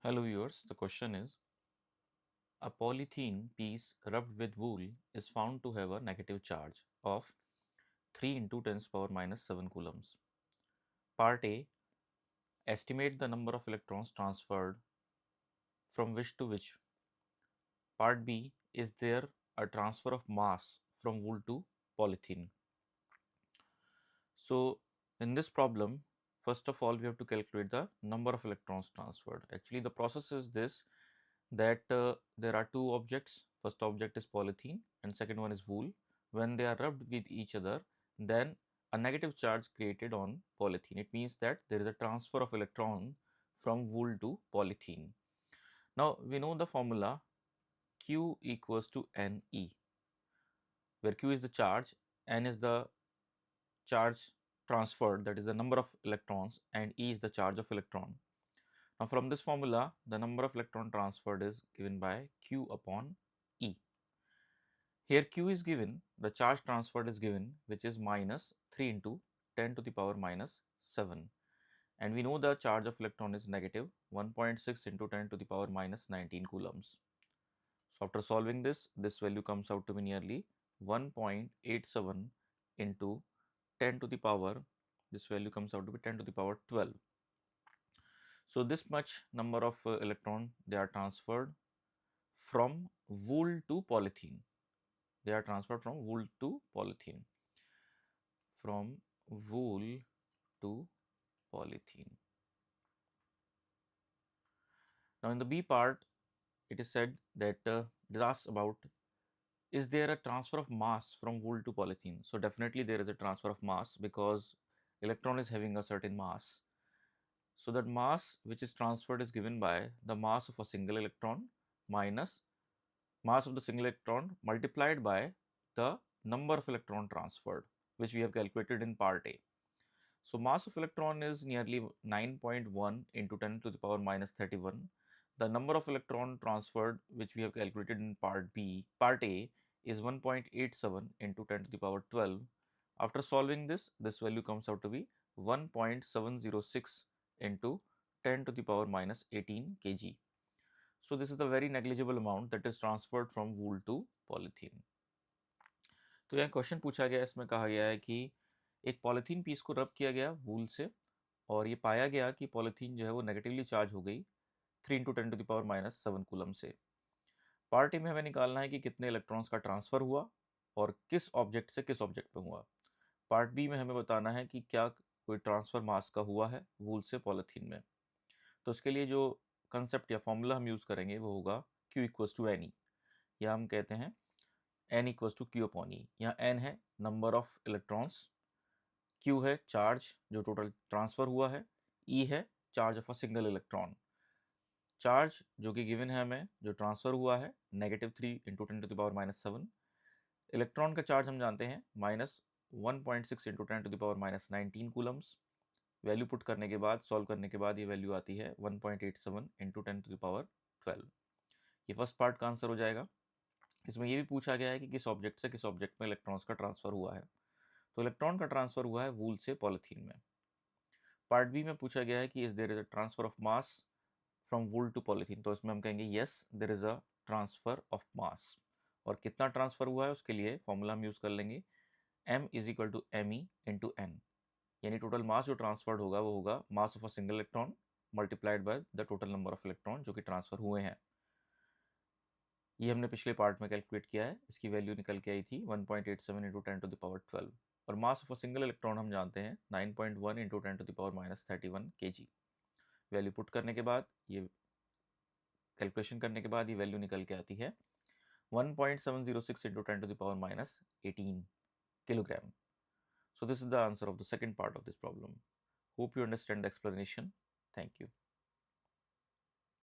Hello viewers, the question is a polythene piece rubbed with wool is found to have a negative charge of 3 into 10 power minus 7 coulombs. Part A, estimate the number of electrons transferred from which to which. Part B, is there a transfer of mass from wool to polythene? So in this problem, first of all we have to calculate the number of electrons transferred. Actually the process is this, that there are two objects. First object is polythene and second one is wool. When they are rubbed with each other, then a negative charge created on polythene. It means that there is a transfer of electron from wool to polythene. Now we know the formula Q equals to Ne, where Q is the charge, N is the charge transferred, that is the number of electrons, and E is the charge of electron. Now from this formula, the number of electron transferred is given by Q upon E. Here Q is given, the charge transferred is given, which is minus 3 into 10 to the power minus 7. And we know the charge of electron is negative 1.6 into 10 to the power minus 19 coulombs. So after solving this value comes out to be nearly 1.87 into 10 to the power, this value comes out to be 10 to the power 12. So this much number of electron they are transferred from wool to polythene. They are transferred from wool to polythene. From wool to polythene. Now in the B part, it is said that it is asked about, is there a transfer of mass from wool to polythene? So definitely there is a transfer of mass because electron is having a certain mass. So that mass which is transferred is given by the mass of a single electron minus mass of the single electron multiplied by the number of electron transferred, which we have calculated in part A. So mass of electron is nearly 9.1 into 10 to the power minus 31. The number of electron transferred, which we have calculated in part A, is 1.87 into 10 to the power 12. After solving this value comes out to be 1.706 into 10 to the power minus 18 kg. So this is the very negligible amount that is transferred from wool to polythene. तो यह question पूछा गया, इसमें कहा गया है कि एक पॉलीथीन पीस को रब किया गया वूल से और ये पाया गया कि पॉलीथीन जो है वो नेगेटिवली चार्ज हो गई 3 into 10 to the power minus 7 coulomb से। पार्ट ए में हमें निकालना है कि कितने इलेक्ट्रॉन्स का ट्रांसफर हुआ और किस ऑब्जेक्ट से किस ऑब्जेक्ट में हुआ। पार्ट बी में हमें बताना है कि क्या कोई ट्रांसफर मास का हुआ है वूल से पॉलीथीन में। तो इसके लिए जो कंसेप्ट या फॉर्मूला हम यूज़ करेंगे वो होगा Q equals to N E, या हम कहते हैं N equals to Q upon E. यहाँ N है नंबर ऑफ इलेक्ट्रॉन्स, Q है चार्ज जो टोटल ट्रांसफर हुआ है, E है charge of a single electron. Charge जो कि गिवन है हमें, जो ट्रांसफर हुआ है -3 into 10 to the power minus 7। Electron का चार्ज हम जानते हैं -1.6 into 10 to the power minus 19 coulombs. Value put करने के बाद, सॉल्व करने के बाद ये वैल्यू आती है 1.87 इंटू 10 टू द पावर 12। ये फर्स्ट पार्ट का आंसर हो जाएगा। इसमें ये भी पूछा गया है कि किस ऑब्जेक्ट से किस ऑब्जेक्ट में इलेक्ट्रॉन्स का ट्रांसफर हुआ है। तो इलेक्ट्रॉन का ट्रांसफर हुआ है वूल से पॉलीथीन में। पार्ट बी में पूछा गया है कि is there is a transfer of mass from wool to polythene. तो इसमें हम कहेंगे yes there is a transfer of mass. और कितना ट्रांसफर हुआ है उसके लिए फॉर्मूला हम यूज कर लेंगे m is equal to M E into N, यानी टोटल मास जो ट्रांसफर्ड होगा वो होगा mass of a single electron multiplied by the total number of electron जो कि ट्रांसफर हुए हैं। ये हमने पिछले पार्ट में कैलकुलेट किया है, इसकी वैल्यू निकल के आई थी 1.87 इंटू 10 टू द पावर 12। और mass of a single electron हम जानते हैं 9.1 into 10 to the power minus 31 kg। Value put करने के बाद, ये कैलकुलेशन करने के बाद ये वैल्यू निकल के आती है 1.706 into 10 to the power minus 18 kilogram. So this is the answer of the second part of this problem. Hope you understand the explanation. Thank you.